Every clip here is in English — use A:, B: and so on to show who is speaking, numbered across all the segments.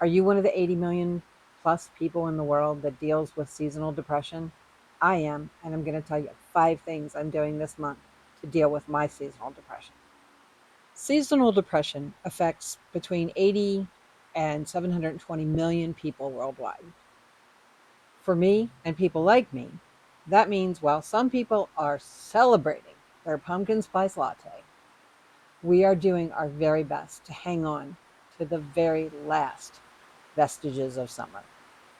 A: Are you one of the 80 million plus people in the world that deals with seasonal depression? I am, and I'm going to tell you 5 things I'm doing this month to deal with my seasonal depression. Seasonal depression affects between 80 and 720 million people worldwide. For me and people like me, that means while some people are celebrating their pumpkin spice latte, we are doing our very best to hang on to the very last vestiges of summer.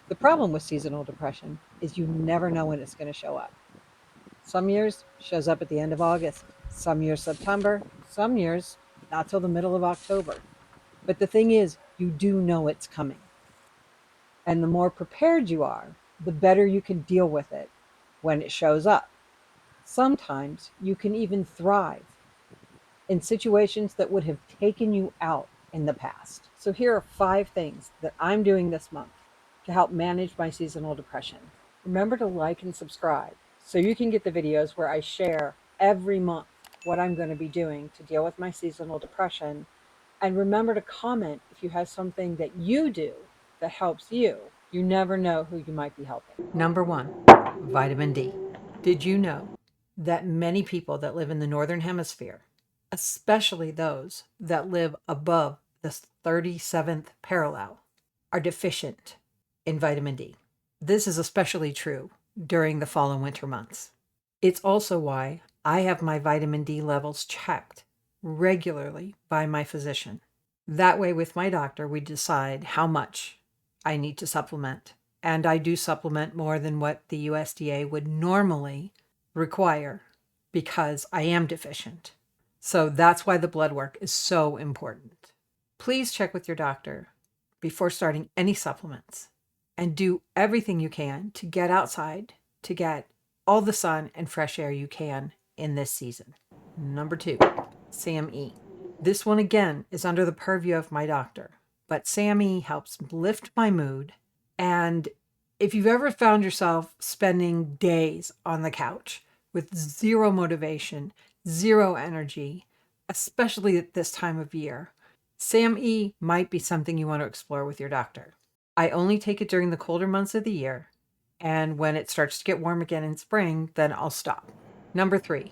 A: The problem with seasonal depression is you never know when it's going to show up. Some years shows up at the end of August, some years September, some years not till the middle of October. But the thing is, you do know it's coming. And the more prepared you are, the better you can deal with it when it shows up. Sometimes you can even thrive in situations that would have taken you out in the past. So here are 5 things that I'm doing this month to help manage my seasonal depression. Remember to like and subscribe so you can get the videos where I share every month what I'm going to be doing to deal with my seasonal depression. And remember to comment if you have something that you do that helps you. You never know who you might be helping. Number 1, vitamin D. Did you know that many people that live in the Northern Hemisphere, especially those that live above the 37th parallel, are deficient in vitamin D? This is especially true during the fall and winter months. It's also why I have my vitamin D levels checked regularly by my physician. That way, with my doctor, we decide how much I need to supplement. And I do supplement more than what the USDA would normally require because I am deficient. So that's why the blood work is so important. Please check with your doctor before starting any supplements and do everything you can to get outside to get all the sun and fresh air you can in this season. Number 2, SAMe. This one again is under the purview of my doctor, but SAMe helps lift my mood. And if you've ever found yourself spending days on the couch with zero motivation, zero energy, especially at this time of year, SAMe might be something you want to explore with your doctor. I only take it during the colder months of the year, and when it starts to get warm again in spring, then I'll stop. Number 3,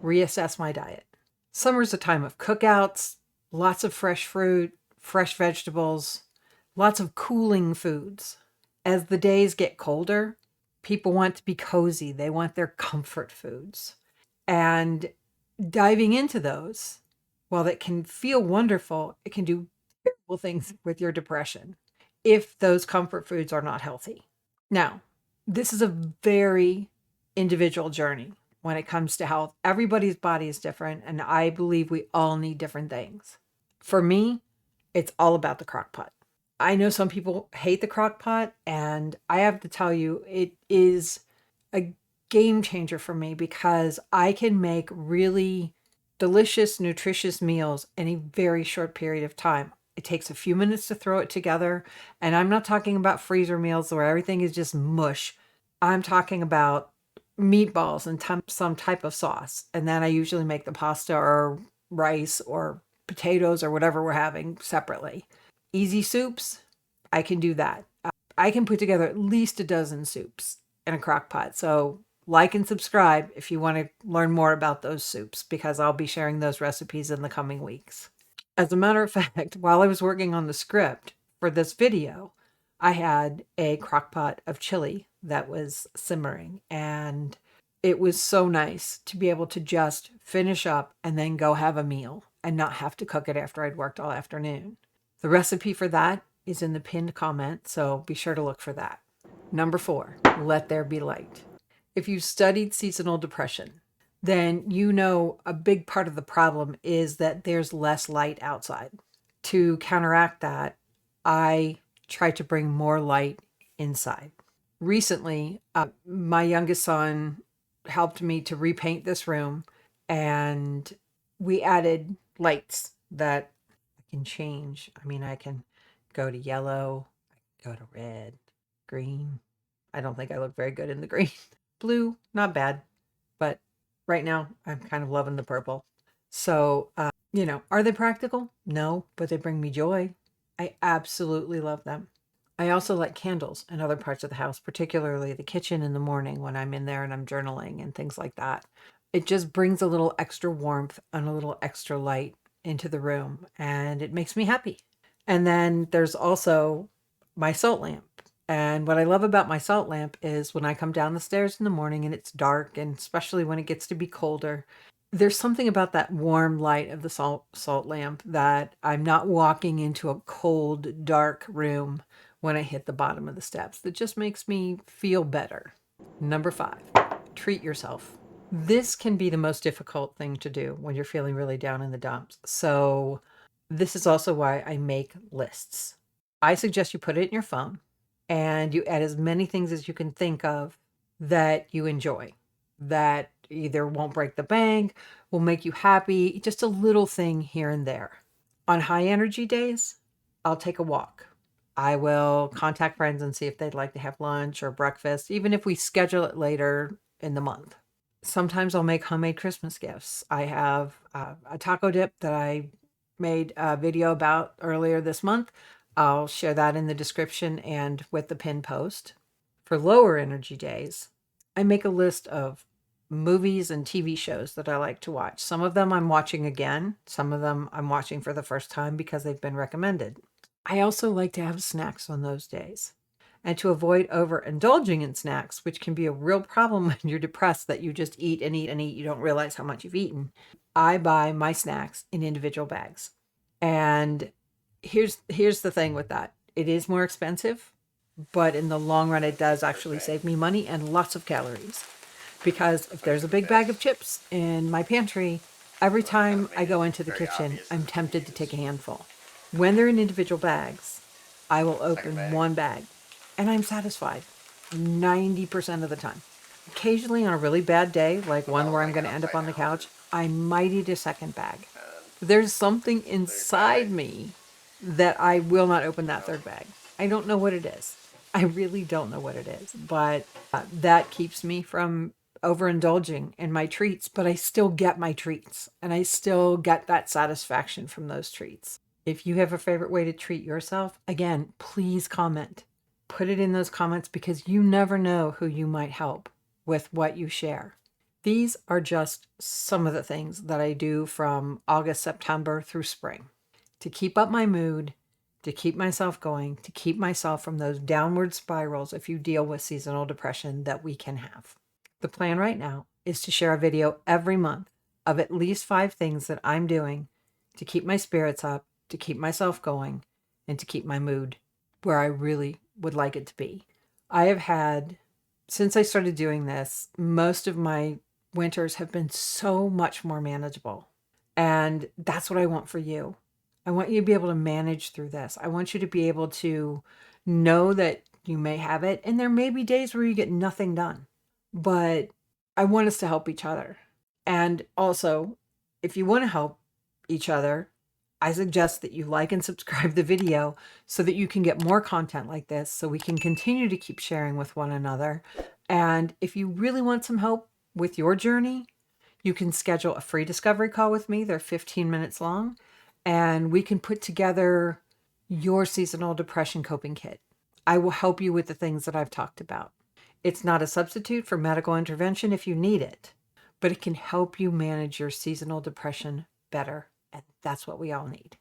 A: reassess my diet. Summer's a time of cookouts, lots of fresh fruit, fresh vegetables, lots of cooling foods. As the days get colder, people want to be cozy. They want their comfort foods. And diving into those, while it can feel wonderful, it can do terrible things with your depression if those comfort foods are not healthy. Now, this is a very individual journey when it comes to health. Everybody's body is different, and I believe we all need different things. For me, it's all about the crock pot. I know some people hate the crock pot, and I have to tell you, it is a game changer for me because I can make really delicious, nutritious meals in a very short period of time. It takes a few minutes to throw it together. And I'm not talking about freezer meals where everything is just mush. I'm talking about meatballs and some type of sauce. And then I usually make the pasta or rice or potatoes or whatever we're having separately. Easy soups, I can do that. I can put together at least a dozen soups in a crock pot. So like and subscribe if you want to learn more about those soups, because I'll be sharing those recipes in the coming weeks. As a matter of fact, while I was working on the script for this video, I had a crock pot of chili that was simmering, and it was so nice to be able to just finish up and then go have a meal and not have to cook it after I'd worked all afternoon. The recipe for that is in the pinned comment, so be sure to look for that. Number 4, let there be light. If you've studied seasonal depression, then you know a big part of the problem is that there's less light outside. To counteract that, I try to bring more light inside. Recently, my youngest son helped me to repaint this room, and we added lights that I can change. I mean, I can go to yellow, go to red, green. I don't think I look very good in the green. Blue, not bad, but right now I'm kind of loving the purple. So, are they practical? No, but they bring me joy.
B: I absolutely love them. I also like candles in other parts of the house, particularly the kitchen in the morning when I'm in there and I'm journaling and things like that. It just brings a little extra warmth and a little extra light into the room, and it makes me happy. And then there's also my salt lamp. And what I love about my salt lamp is when I come down the stairs in the morning and it's dark, and especially when it gets to be colder, there's something about that warm light of the salt lamp that I'm not walking into a cold, dark room when I hit the bottom of the steps. That just makes me feel better. Number 5, treat yourself. This can be the most difficult thing to do when you're feeling really down in the dumps. So, this is also why I make lists. I suggest you put it in your phone and you add as many things as you can think of that you enjoy, that either won't break the bank, will make you happy, just a little thing here and there. On high energy days, I'll take a walk. I will contact friends and see if they'd like to have lunch or breakfast, even if we schedule it later in the month. Sometimes I'll make homemade Christmas gifts. I have a taco dip that I made a video about earlier this month. I'll share that in the description and with the pin post. For lower energy days, I make a list of movies and TV shows that I like to watch. Some of them I'm watching again, some of them I'm watching for the first time because they've been recommended. I also like to have snacks on those days. And to avoid overindulging in snacks, which can be a real problem when you're depressed that you just eat and eat and eat, you don't realize how much you've eaten. I buy my snacks in individual bags. And here's the thing with that. It is more expensive, but in the long run it does actually save me money and lots of calories. Because if there's a big bag of chips in my pantry, every time I go into the kitchen, I'm tempted to take a handful. When they're in individual bags, I will open one bag and I'm satisfied 90% of the time. Occasionally, on a really bad day, like one where I'm going to end up on the couch, I might eat a second bag. There's something inside me that I will not open that third bag. I don't know what it is. I really don't know what it is, but that keeps me from overindulging in my treats, but I still get my treats and I still get that satisfaction from those treats. If you have a favorite way to treat yourself, again, please comment. Put it in those comments because you never know who you might help with what you share. These are just some of the things that I do from August, September through spring to keep up my mood, to keep myself going, to keep myself from those downward spirals if you deal with seasonal depression that we can have. The plan right now is to share a video every month of at least 5 things that I'm doing to keep my spirits up, to keep myself going, and to keep my mood where I really would like it to be. I have had, since I started doing this, most of my winters have been so much more manageable. And that's what I want for you. I want you to be able to manage through this. I want you to be able to know that you may have it. And there may be days where you get nothing done, but I want us to help each other. And also, if you want to help each other, I suggest that you like and subscribe the video so that you can get more content like this, so we can continue to keep sharing with one another. And if you really want some help with your journey, you can schedule a free discovery call with me. They're 15 minutes long, and we can put together your seasonal depression coping kit. I will help you with the things that I've talked about. It's not a substitute for medical intervention if you need it, but it can help you manage your seasonal depression better, and that's what we all need.